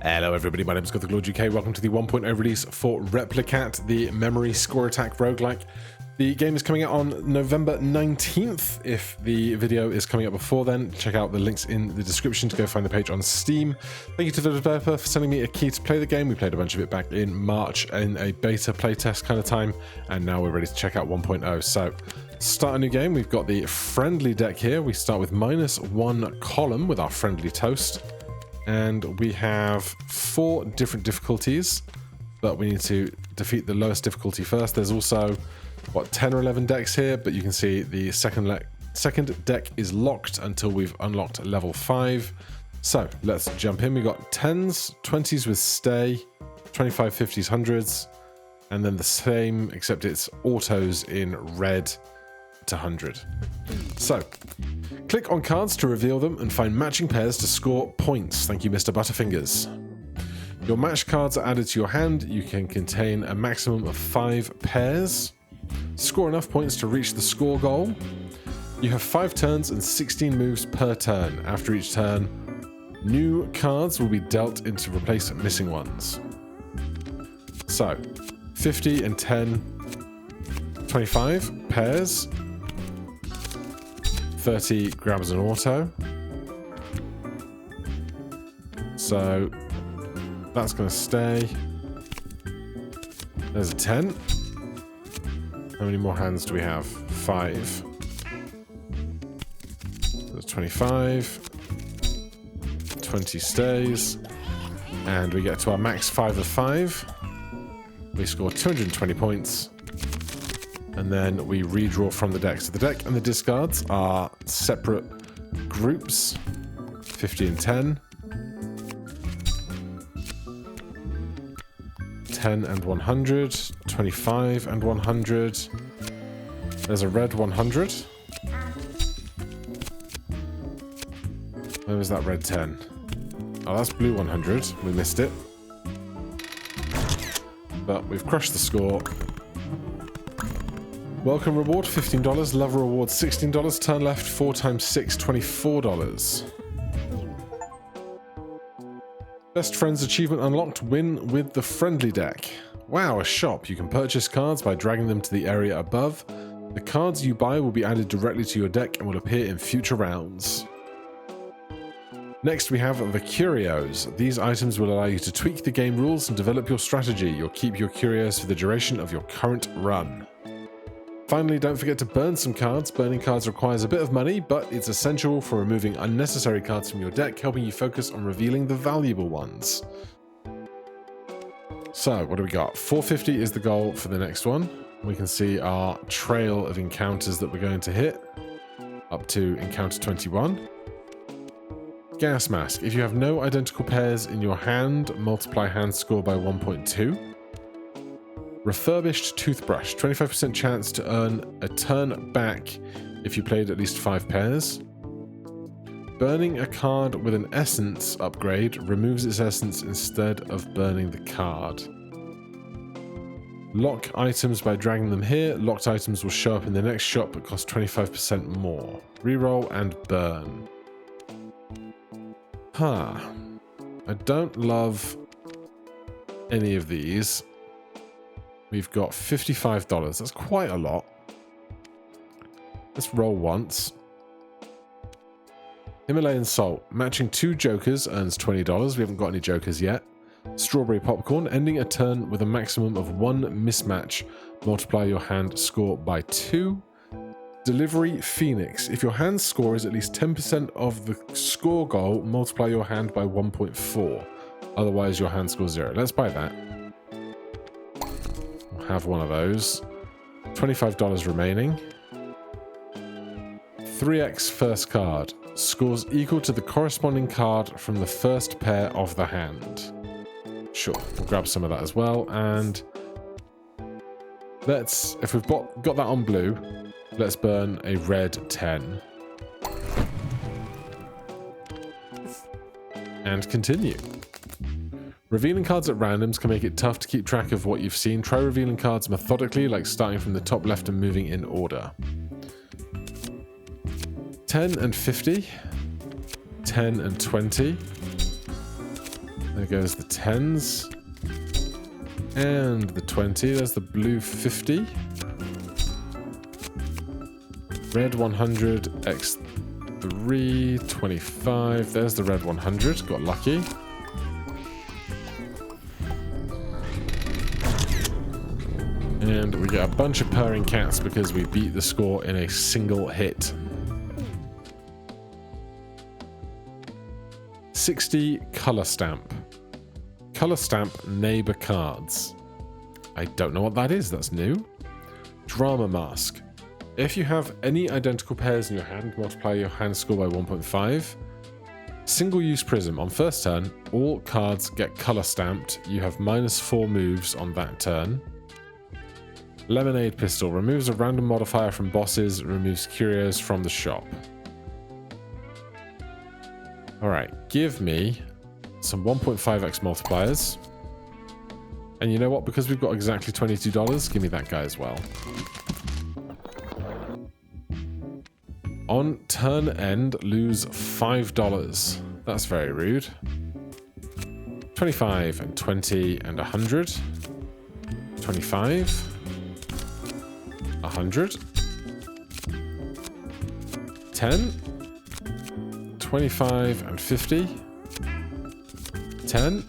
Hello everybody, my name is Lord UK. Welcome to the 1.0 release for Replicat, the memory score attack roguelike. The game is coming out on November 19th. If the video is coming up before then, check out the links in the description to go find the page on Steam. Thank you to the developer for sending me a key to play the game. We played a bunch of it back in March in a beta playtest kind of time, and now we're ready to check out 1.0. So, start a new game. We've got the friendly deck here. We start with -1 column with our friendly toast. And we have 4 different difficulties, but we need to defeat the lowest difficulty first. There's also, what, 10 or 11 decks here, but you can see the second deck is locked until we've unlocked level 5. So let's jump in. We've got 10s, 20s with stay, 25, 50s, 100s, and then the same, except it's autos in red to 100. So, click on cards to reveal them and find matching pairs to score points. Thank you, Mr. Butterfingers. Your match cards are added to your hand. You can contain a maximum of 5 pairs. Score enough points to reach the score goal. You have 5 turns and 16 moves per turn. After each turn, new cards will be dealt in to replace missing ones. So, 50 and 10, 25 pairs. 30 grabs an auto. So that's going to stay. There's a 10. How many more hands do we have? 5. There's 25. 20 stays. And we get to our max 5 of 5. We score 220 points. And then we redraw from the deck. So the deck and the discards are separate groups. 50 and 10. 10 and 100. 25 and 100. There's a red 100. Where was that red 10? Oh, that's blue 100. We missed it. But we've crushed the score. Welcome reward, $15. Level reward, $16. Turn left, 4 times 6, $24. Best Friends achievement unlocked. Win with the friendly deck. Wow, a shop. You can purchase cards by dragging them to the area above. The cards you buy will be added directly to your deck and will appear in future rounds. Next, we have the curios. These items will allow you to tweak the game rules and develop your strategy. You'll keep your curios for the duration of your current run. Finally, don't forget to burn some cards. Burning cards requires a bit of money, but it's essential for removing unnecessary cards from your deck, helping you focus on revealing the valuable ones. So, what do we got? 450 is the goal for the next one. We can see our trail of encounters that we're going to hit, up to encounter 21. Gas mask. If you have no identical pairs in your hand, multiply hand score by 1.2. Refurbished toothbrush, 25% chance to earn a turn back if you played at least 5 pairs. Burning a card with an essence upgrade removes its essence instead of burning the card. Lock items by dragging them here. Locked items will show up in the next shop but cost 25% more. Reroll and burn. I don't love any of these. We've got $55. That's quite a lot. Let's roll once. Himalayan salt. Matching 2 jokers earns $20. We haven't got any jokers yet. Strawberry popcorn. Ending a turn with a maximum of 1 mismatch. Multiply your hand score by 2. Delivery Phoenix. If your hand score is at least 10% of the score goal, multiply your hand by 1.4. Otherwise, your hand score is 0. Let's buy that. Have one of those. $25 remaining. 3x first card. Scores equal to the corresponding card from the first pair of the hand. Sure, we'll grab some of that as well. And let's, if we've got that on blue, let's burn a red 10. And continue. Revealing cards at randoms can make it tough to keep track of what you've seen. Try revealing cards methodically, like starting from the top left and moving in order. 10 and 50. 10 and 20. There goes the 10s. And the 20. There's the blue 50. Red 100, X3, 25. There's the red 100. Got lucky. And we get a bunch of purring cats because we beat the score in a single hit. 60 color stamp. Color stamp neighbor cards. I don't know what that is. That's new. Drama mask. If you have any identical pairs in your hand, multiply your hand score by 1.5. Single-use prism. On first turn, all cards get color stamped. You have -4 moves on that turn. Lemonade pistol. Removes a random modifier from bosses. Removes curios from the shop. Alright, give me some 1.5x multipliers. And you know what? Because we've got exactly $22, give me that guy as well. On turn end, lose $5. That's very rude. 25 and 20 and 100. 25. 100. 10. 25 and 50. 10.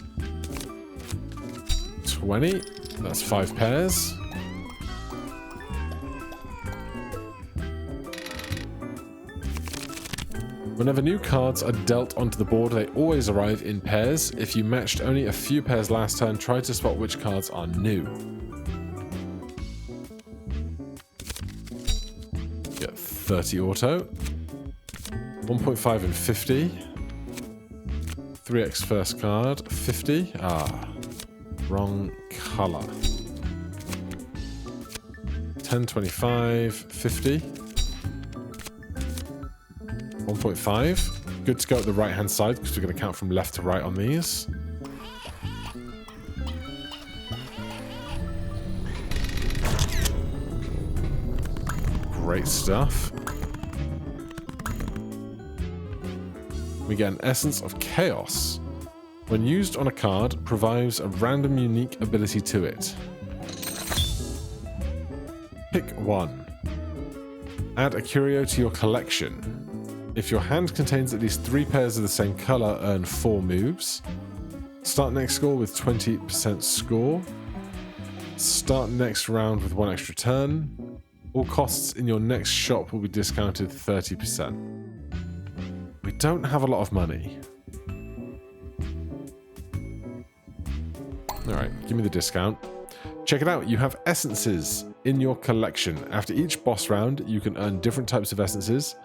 20. That's 5 pairs. Whenever new cards are dealt onto the board, they always arrive in pairs. If you matched only a few pairs last turn, try to spot which cards are new. Get 30 auto. 1.5 and 50. 3x first card. 50. Ah, wrong color. 10, 25, 50. 1.5. Good to go at the right hand side because we're going to count from left to right on these. Great stuff. We get an Essence of Chaos. When used on a card, provides a random unique ability to it. Pick one. Add a curio to your collection. If your hand contains at least 3 pairs of the same color, earn 4 moves. Start next score with 20% score. Start next round with 1 extra turn. All costs in your next shop will be discounted 30%. We don't have a lot of money. Alright, give me the discount. Check it out, you have essences in your collection. After each boss round, you can earn different types of essences.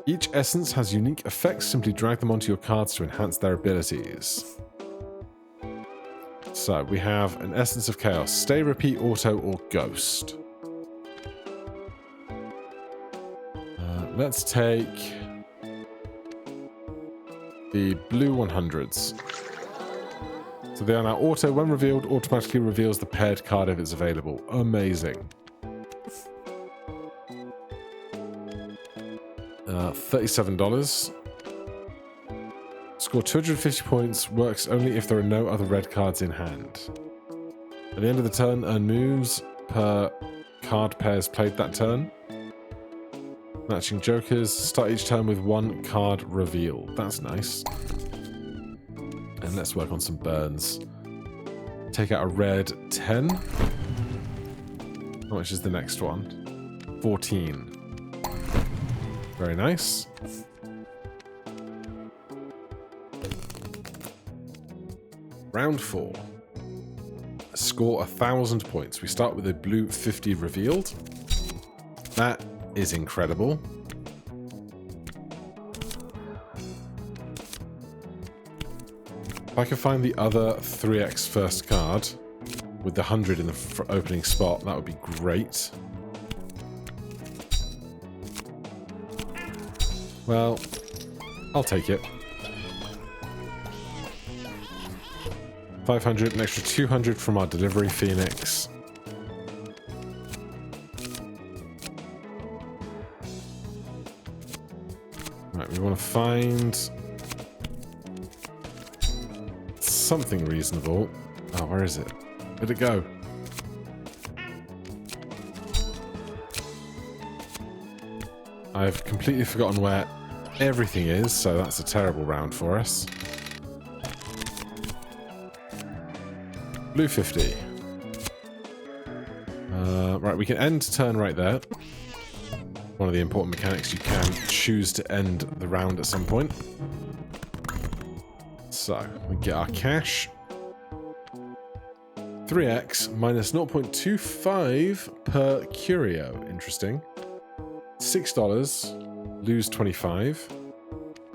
Each essence has unique effects. Simply drag them onto your cards to enhance their abilities. So we have an Essence of Chaos. Stay, repeat, auto, or ghost. Let's take the blue 100s. So they are now auto. When revealed, automatically reveals the paired card if it's available. Amazing. $37. Score 250 points. Works only if there are no other red cards in hand. At the end of the turn, earn moves per card pairs played that turn. Matching jokers. Start each turn with 1 card reveal. That's nice. And let's work on some burns. Take out a red 10. How much is the next one? 14. Very nice. Round 4. Score 1,000 points. We start with a blue 50 revealed. That is incredible. If I can find the other 3x first card with the 100 in the opening spot, that would be great. Well, I'll take it. 500, an extra 200 from our delivery Phoenix. Right, we want to find something reasonable. Oh, where is it? Where'd it go? I've completely forgotten where everything is, so that's a terrible round for us. Blue 50. Right, we can end turn right there. One of the important mechanics, you can choose to end the round at some point. So, we get our cash. 3x minus 0.25 per curio. Interesting. $6. Lose 25.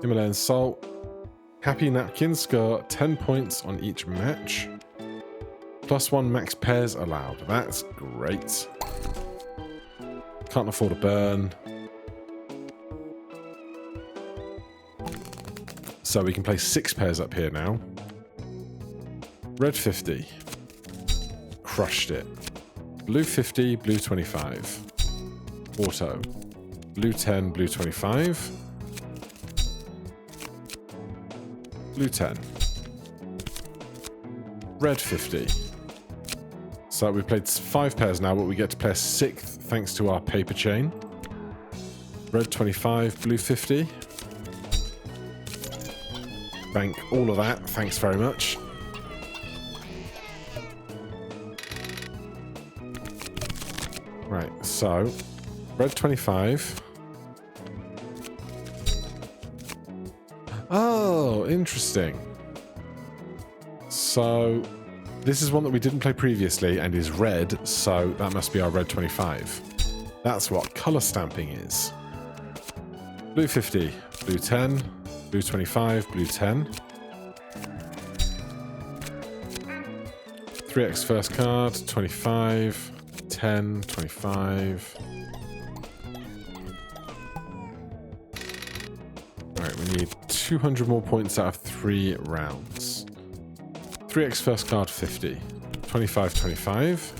Himalayan salt. Happy napkins score 10 points on each match. +1 max pairs allowed. That's great. Can't afford a burn. So we can play 6 pairs up here now. Red 50. Crushed it. Blue 50, blue 25. Auto. Blue 10, blue 25. Blue 10. Red 50. So we played 5 pairs now, but we get to play a 6th thanks to our paper chain. Red 25, blue 50. Bank all of that, thanks very much. Right, so red 25. Oh, interesting. So this is one that we didn't play previously and is red, so that must be our red 25. That's what color stamping is. Blue 50, blue 10, blue 25, blue 10. 3x first card, 25, 10, 25. Alright, we need 200 more points out of 3 rounds. 3x first card, 50. 25, 25.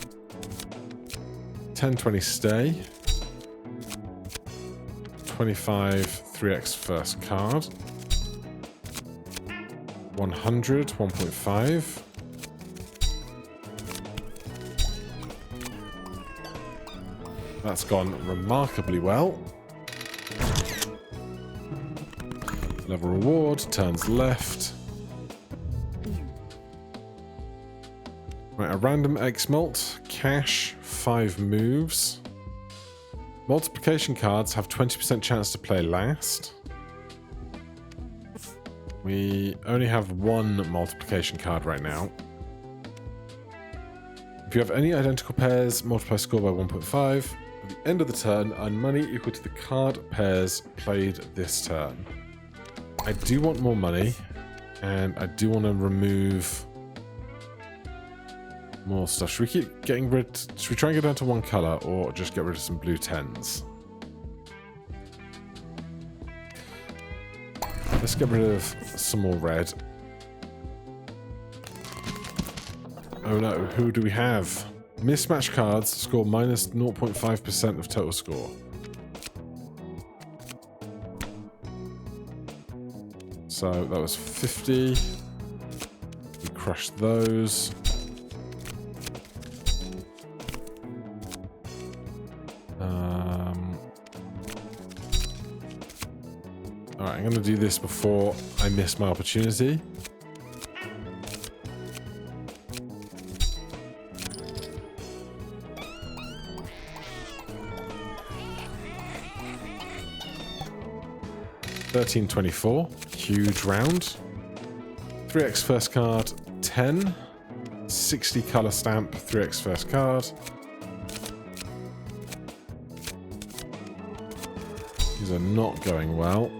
10, 20 stay. 25, 3x first card. 100, 1.5. That's gone remarkably well. Level reward, turns left. Right, a random X mult, cash, 5 moves. Multiplication cards have 20% chance to play last. We only have 1 multiplication card right now. If you have any identical pairs, multiply score by 1.5. At the end of the turn, earn money equal to the card pairs played this turn. I do want more money, and I do want to remove more stuff. Should we keep getting rid... Should we try and get down to 1 color, or just get rid of some blue 10s? Let's get rid of some more red. Oh no, who do we have? Mismatch cards score minus 0.5% of total score. So that was 50. We crushed those. Alright, I'm going to do this before I miss my opportunity. $13.24, huge round. 3x first card, 10. 60 color stamp, 3x first card. These are not going well.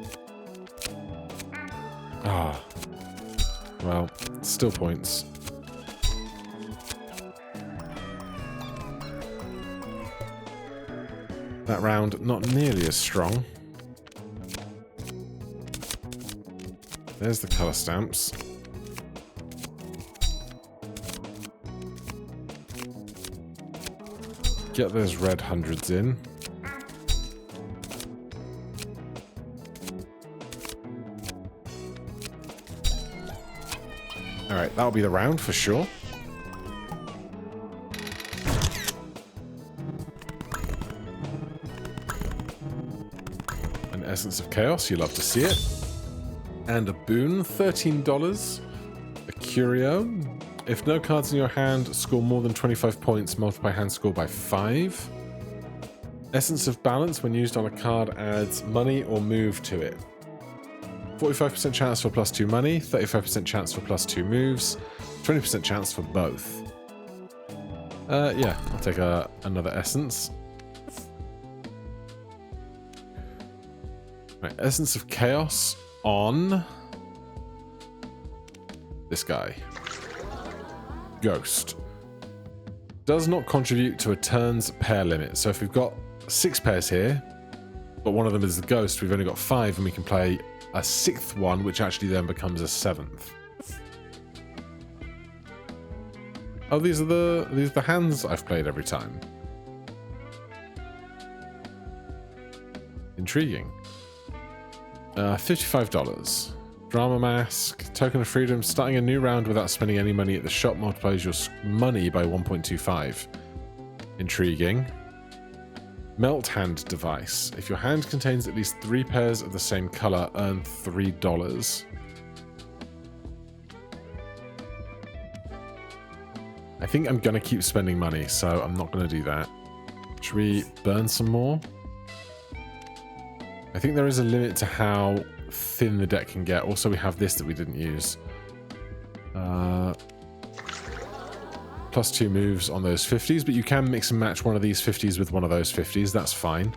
Ah. Well, still points. That round not nearly as strong. There's the color stamps. Get those red hundreds in. Alright, Alright, that'll be the round for sure. An Essence of Chaos, you love to see it. And a boon, $13. A curio. If no cards in your hand score more than 25 points, multiply hand score by 5. Essence of Balance, when used on a card, adds money or move to it. 45% chance for +2 money, 35% chance for +2 moves, 20% chance for both. Yeah, I'll take another Essence. Right, Essence of Chaos on this guy. Ghost. Does not contribute to a turn's pair limit. So if we've got 6 pairs here, but one of them is the Ghost, we've only got 5, and we can play a 6th one, which actually then becomes a 7th. Oh, these are the hands I've played every time. Intriguing. $55. Drama Mask, Token of Freedom. Starting a new round without spending any money at the shop multiplies your money by 1.25. Intriguing. Melt Hand Device. If your hand contains at least 3 pairs of the same color, earn $3. I think I'm going to keep spending money, so I'm not going to do that. Should we burn some more? I think there is a limit to how thin the deck can get. Also, we have this that we didn't use. +2 moves on those 50s, but you can mix and match one of these 50s with one of those 50s. That's fine.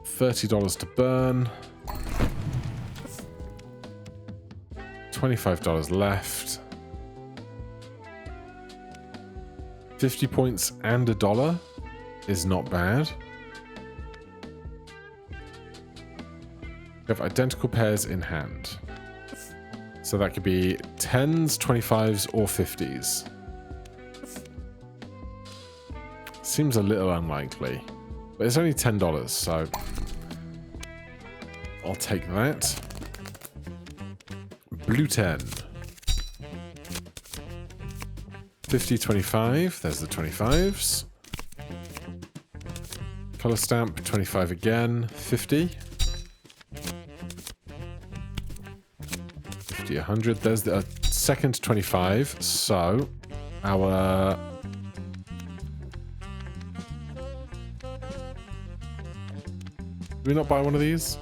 $30 to burn. $25 left. 50 points and $1 is not bad. We have identical pairs in hand. So that could be 10s, 25s, or 50s. Seems a little unlikely. But it's only $10, so I'll take that. Blue 10. 50, 25. There's the 25s. Color stamp, 25 again. 50. 50, 100. There's the second 25. So our... Did we not buy one of these?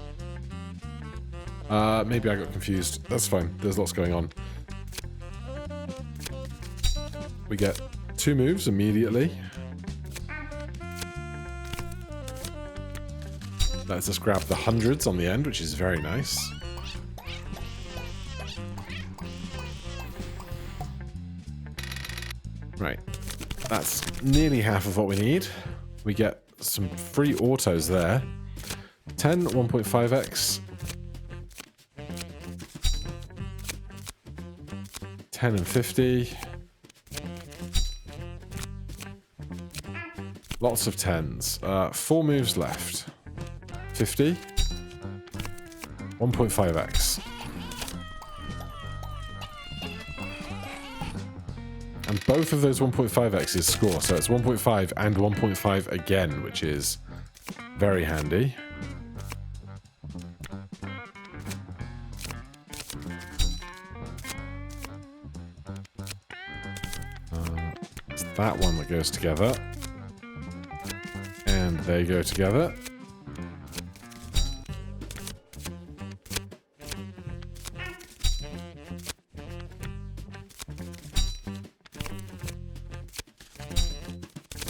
Maybe I got confused. That's fine. There's lots going on. We get 2 moves immediately. Let's just grab the hundreds on the end, which is very nice. Right. That's nearly half of what we need. We get some free autos there. 10, 1.5x. 10 and 50. Lots of 10s. 4 moves left. 50. 1.5x. And both of those 1.5x's score. So it's 1.5 and 1.5 again, which is very handy. It's that one that goes together. And they go together.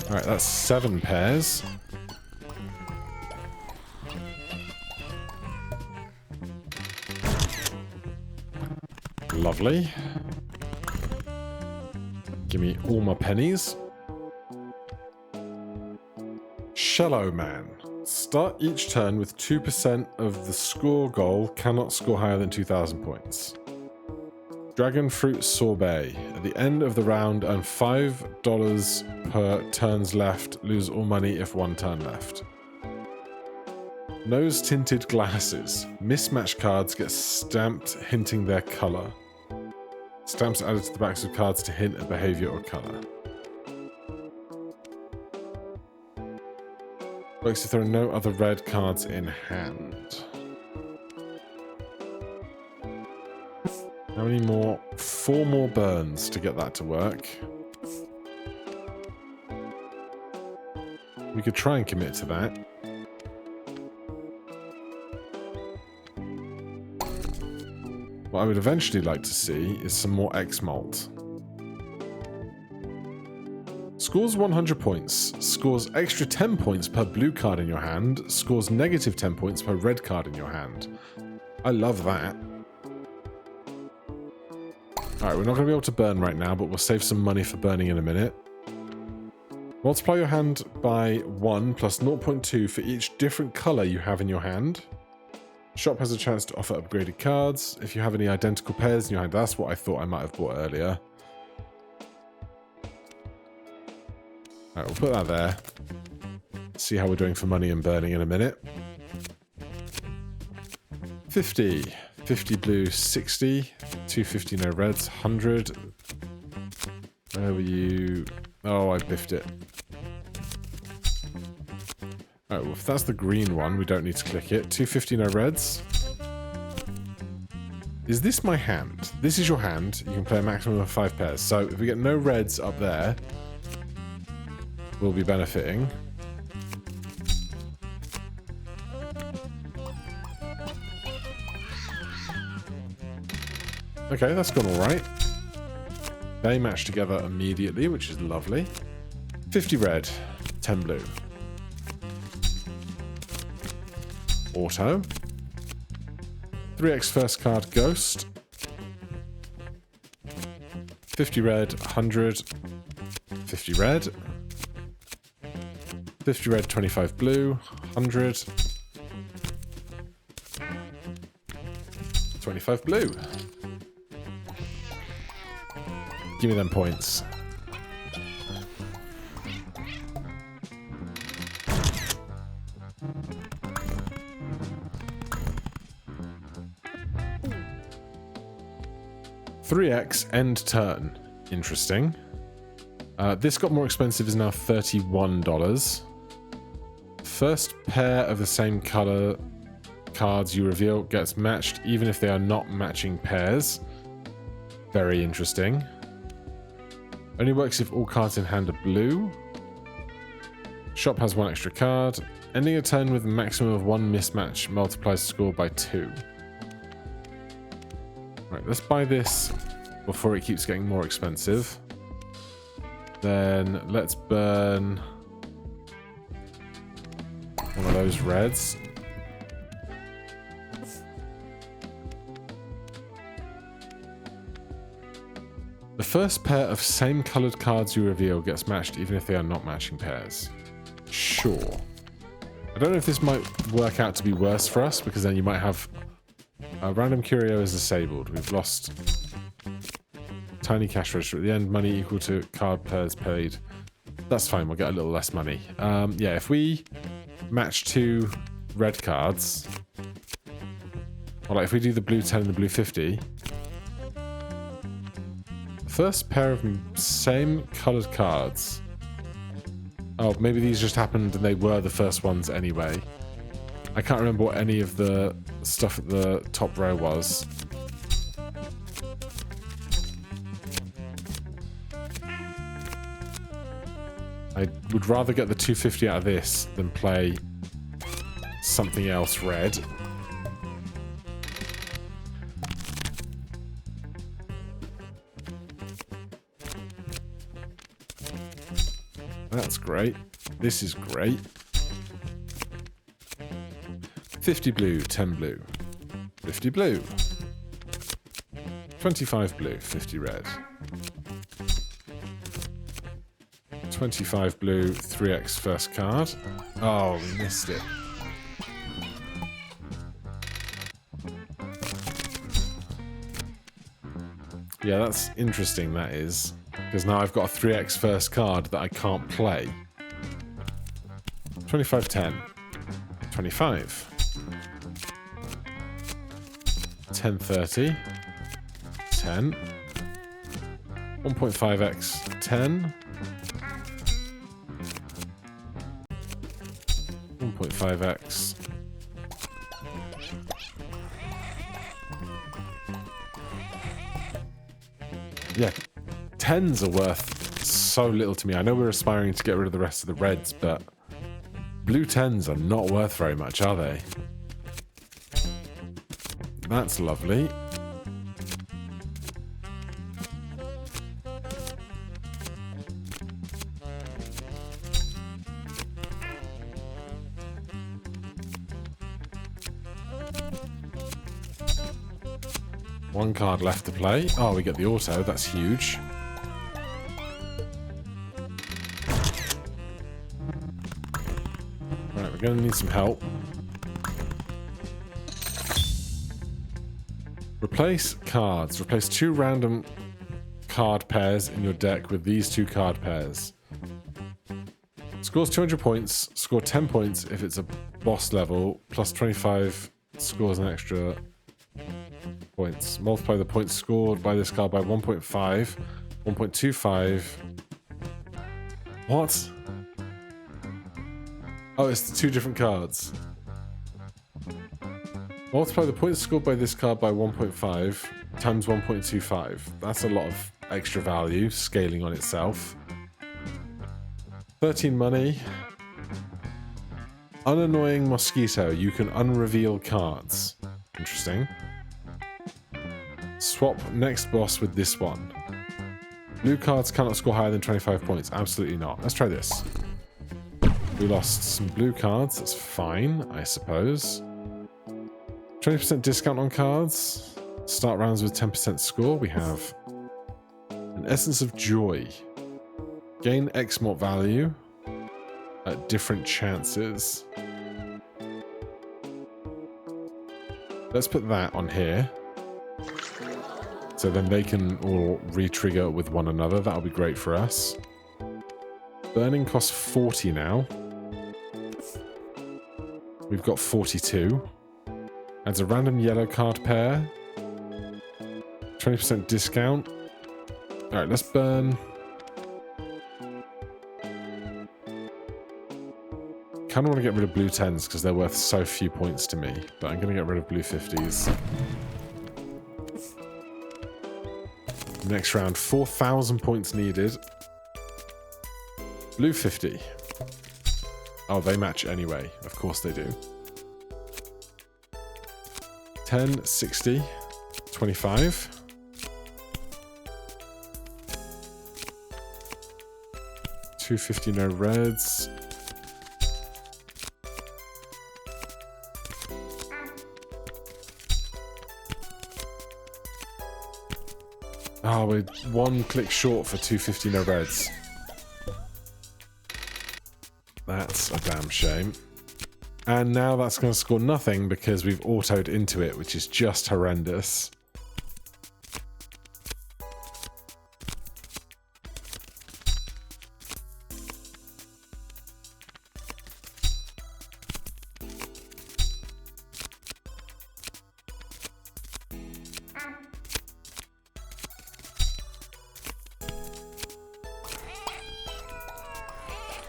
Alright, that's 7 pairs. Lovely. Give me all my pennies. Shallow Man. Start each turn with 2% of the score goal. Cannot score higher than 2,000 points. Dragon Fruit Sorbet. At the end of the round, earn $5 per turns left. Lose all money if 1 turn left. Nose Tinted Glasses. Mismatched cards get stamped hinting their color. Stamps added to the backs of cards to hint at behavior or color. Works if there are no other red cards in hand. How many more? 4 more burns to get that to work. We could try and commit to that. What I would eventually like to see is some more X-Malt. Scores 100 points. Scores extra 10 points per blue card in your hand. Scores negative 10 points per red card in your hand. I love that. Alright, we're not going to be able to burn right now, but we'll save some money for burning in a minute. Multiply your hand by 1 plus 0.2 for each different color you have in your hand. Shop has a chance to offer upgraded cards. If you have any identical pairs in your hand, that's what I thought I might have bought earlier. Alright, we'll put that there. See how we're doing for money and burning in a minute. 50. 50 blue, 60. 250 no reds, 100. Where were you? Oh, I biffed it. Oh, well, if that's the green one, we don't need to click it. 250 no reds. Is this my hand? This is your hand. You can play a maximum of 5 pairs. So if we get no reds up there, we'll be benefiting. Okay, that's gone alright. They match together immediately, which is lovely. 50 red, 10 blue. Auto. 3x first card, Ghost. 50 red, 100. 50 red. 50 red, 25 blue. 100. 25 blue. Give me them points. $3x end turn. Interesting. This got more expensive, is now $31. First pair of the same color cards you reveal gets matched even if they are not matching pairs. Very interesting. Only works if all cards in hand are blue. Shop has 1 extra card. Ending a turn with a maximum of 1 mismatch multiplies the score by 2. Right, let's buy this before it keeps getting more expensive. Then let's burn one of those reds. The first pair of same colored cards you reveal gets matched even if they are not matching pairs. Sure. I don't know if this might work out to be worse for us, because then you might have a random curio is disabled. We've lost tiny cash register at the end. Money equal to card pairs paid. That's fine. We'll get a little less money. Yeah, if we match 2 red cards, or like if we do the blue 10 and the blue 50, first pair of same colored cards. Oh, maybe these just happened and they were the first ones anyway. I can't remember what any of the stuff at the top row was. I would rather get the 250 out of this than play something else red. That's great. This is great. 50 blue, 10 blue. 50 blue. 25 blue, 50 red. 25 blue, 3x first card. Oh, we missed it. Yeah, that's interesting, that is. Because now I've got a 3x first card that I can't play. 25, 10. 25. 10, 30. 10. 1.5x 10. 1.5x. Yeah, 10s are worth so little to me. I know we're aspiring to get rid of the rest of the reds, but blue 10s are not worth very much, are they? That's lovely. One card left to play. Oh, we get the auto. That's huge. Right, we're going to need some help. Replace cards. Replace 2 random card pairs in your deck with these 2 card pairs. Scores 200 points. Score 10 points if it's a boss level. Plus 25 scores an extra points. Multiply the points scored by this card by 1.5, 1.25. What? Oh, it's the 2 different cards. Multiply the points scored by this card by 1.5 times 1.25. That's a lot of extra value scaling on itself. 13 money. Unannoying mosquito. You can unreveal cards. Interesting. Swap next boss with this one. Blue cards cannot score higher than 25 points. Absolutely not. Let's try this. We lost some blue cards. That's fine, I suppose. 20% discount on cards. Start rounds with 10% score. We have an Essence of Joy. Gain X mort value at different chances. Let's put that on here. So then they can all re-trigger with one another. That'll be great for us. Burning costs 40 now. We've got 42. Adds a random yellow card pair. 20% discount. Alright, let's burn. Kind of want to get rid of blue 10s because they're worth so few points to me. But I'm going to get rid of blue 50s. Next round, 4,000 points needed. Blue 50. Oh, they match anyway. Of course they do. 10, 60, 25. $250 no reds. Oh, we're 1 click short for 250 no reds. That's a damn shame. And now that's going to score nothing because we've autoed into it, which is just horrendous.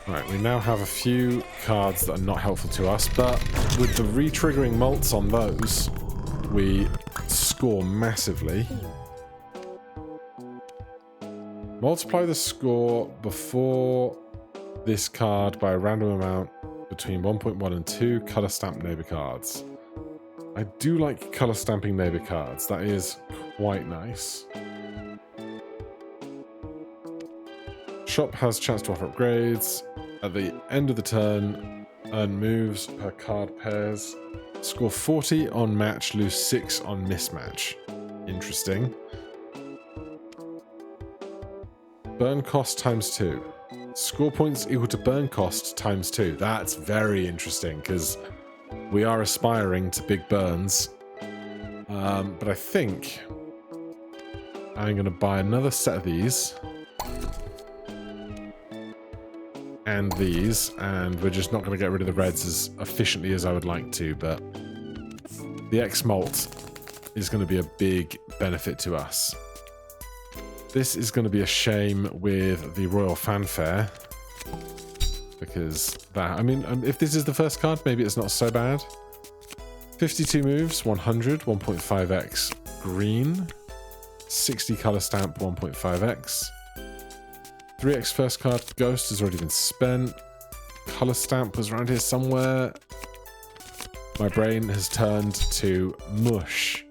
Right, we now have a few cards that are not helpful to us, but with the re-triggering mults on those, we score massively. Multiply the score before this card by a random amount between 1.1 and 2 color stamp neighbor cards. I do like color stamping neighbor cards. That is quite nice. Shop has chance to offer upgrades. At the end of the turn, earn moves per card pairs. Score 40 on match, lose 6 on mismatch. Interesting. Burn cost times 2. Score points equal to burn cost times 2. That's very interesting because we are aspiring to big burns. But I think I'm going to buy another set of these. And these, and we're just not going to get rid of the reds as efficiently as I would like to, but the X-Molt is going to be a big benefit to us. This is going to be a shame with the Royal Fanfare. Because that, I mean, if this is the first card, maybe it's not so bad. 52 moves, 100, 1.5x green. 60 color stamp, 1.5x. 3x first card, Ghost has already been spent. Color stamp was around here somewhere. My brain has turned to mush.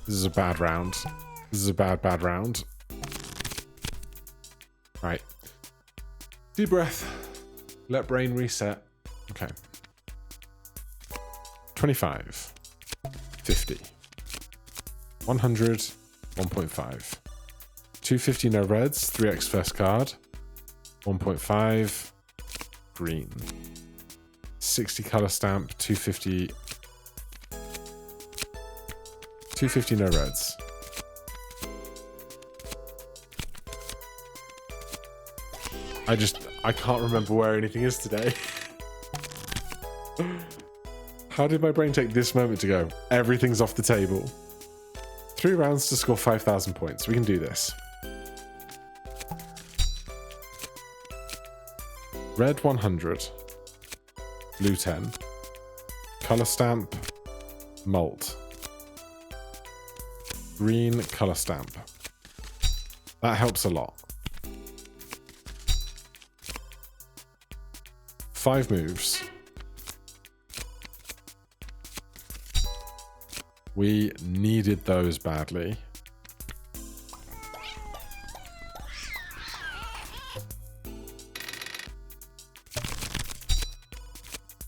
This is a bad round. This is a bad round. Right. Deep breath. Let brain reset. Okay. 25. 50. 100. 1.5. 250 no reds. 3x first card. 1.5. Green. 60 color stamp. 250. 250 no reds. I can't remember where anything is today. How did my brain take this moment to go? Everything's off the table. 3 rounds to score 5,000 points. We can do this. Red 100. Blue 10. Color stamp. Molt. Green color stamp. That helps a lot. 5 moves. We needed those badly.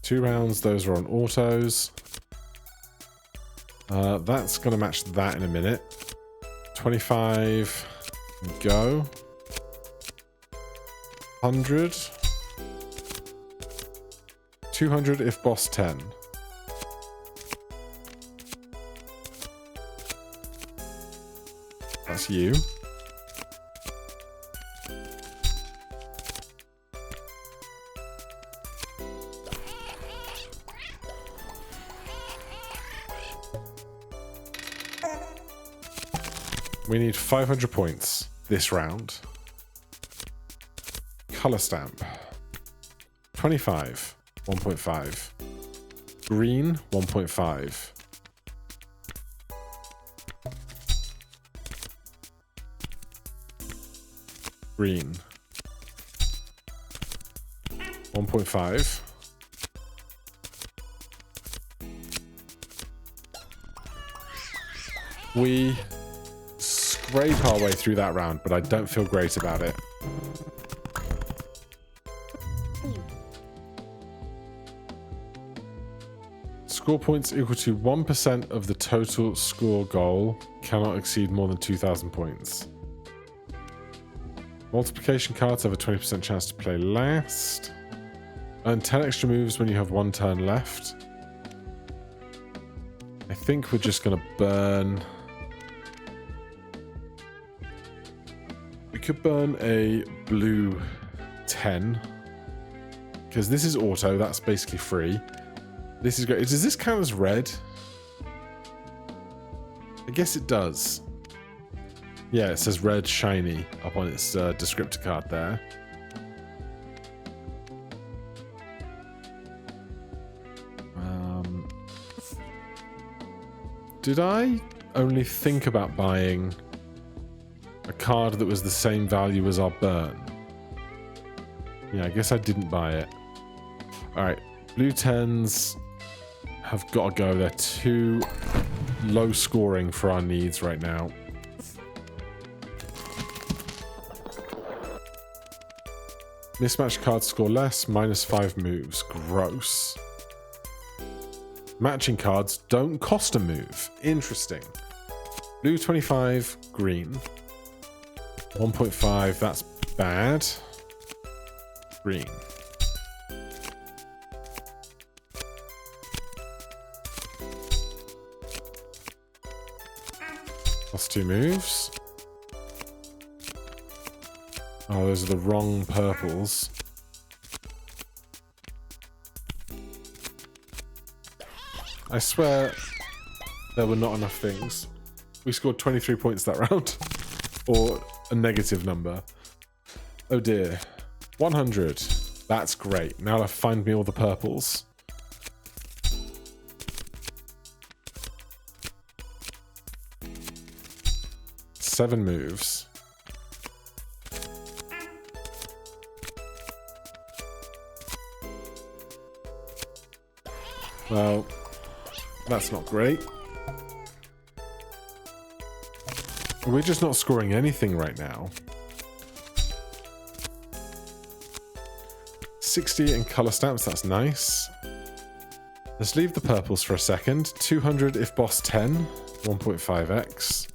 Two rounds, those are on autos. That's going to match that in a minute. 25, go. 100. 200 if boss 10. That's you. We need 500 points this round. Color stamp. 25. 1.5. Green, 1.5. Green. 1.5. We scrape our way through that round, but I don't feel great about it. Score points equal to 1% of the total score goal. Cannot exceed more than 2,000 points. Multiplication cards have a 20% chance to play last. Earn 10 extra moves when you have 1 turn left. I think we're just going to burn... We could burn a blue 10. Because this is auto, that's basically free. This is great. Does this count as red? I guess it does. Yeah, it says red shiny up on its descriptor card there. Did I only think about buying a card that was the same value as our burn? Yeah, I guess I didn't buy it. Alright, blue 10s have got to go. They're too low scoring for our needs right now. Mismatched cards score less, -5 moves. Gross. Matching cards don't cost a move. Interesting. Blue 25, green. 1.5, that's bad. Green. Plus 2 moves. Oh, those are the wrong purples. I swear there were not enough things. We scored 23 points that round. Or a negative number. Oh dear. 100. That's great. Now I'll find me all the purples. Seven moves. Well, that's not great. We're just not scoring anything right now. 60 in color stamps, that's nice. Let's leave the purples for a second. 200 if boss 10, 1.5x.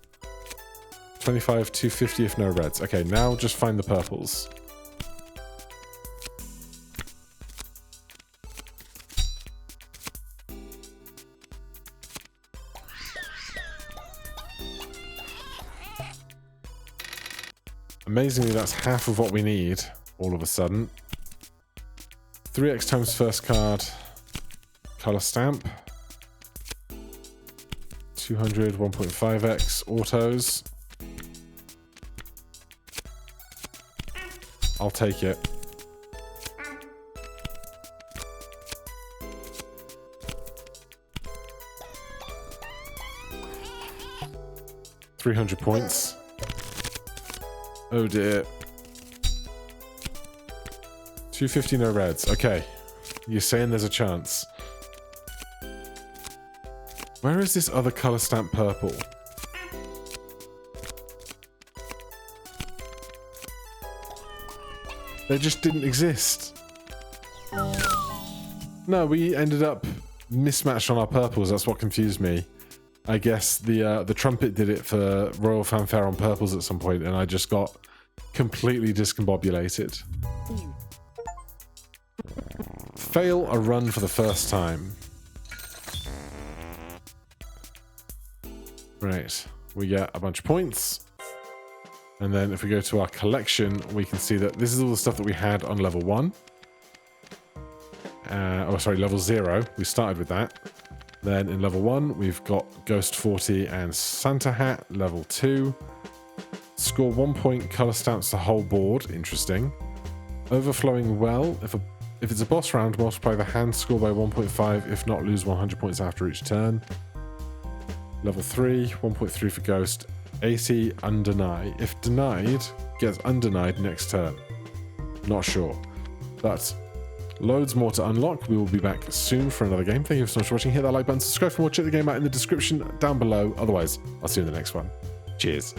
25, 250 if no reds. Okay, now just find the purples. Amazingly, that's half of what we need all of a sudden. 3x times first card, color stamp. 200, 1.5x, autos. I'll take it. $300 points. Oh dear. 250 no reds. Okay. You're saying there's a chance. Where is this other color stamp purple? They just didn't exist. No, we ended up mismatched on our purples. That's what confused me. I guess the trumpet did it for Royal Fanfare on purples at some point, and I just got completely discombobulated. Fail a run for the first time. Right, we get a bunch of points. And then if we go to our collection, we can see that this is all the stuff that we had on level 1. Oh, sorry, level 0. We started with that. Then in level 1, we've got Ghost 40 and Santa Hat. Level 2. Score 1 point, color stamps the whole board. Interesting. Overflowing Well. If it's a boss round, multiply the hand score by 1.5. If not, lose 100 points after each turn. Level 3, 1.3 for Ghost. 80, undeny. If denied, gets undenied next turn. Not sure. But loads more to unlock. We will be back soon for another game. Thank you so much for watching. Hit that like button, subscribe for more. Check the game out in the description down below. Otherwise, I'll see you in the next one. Cheers.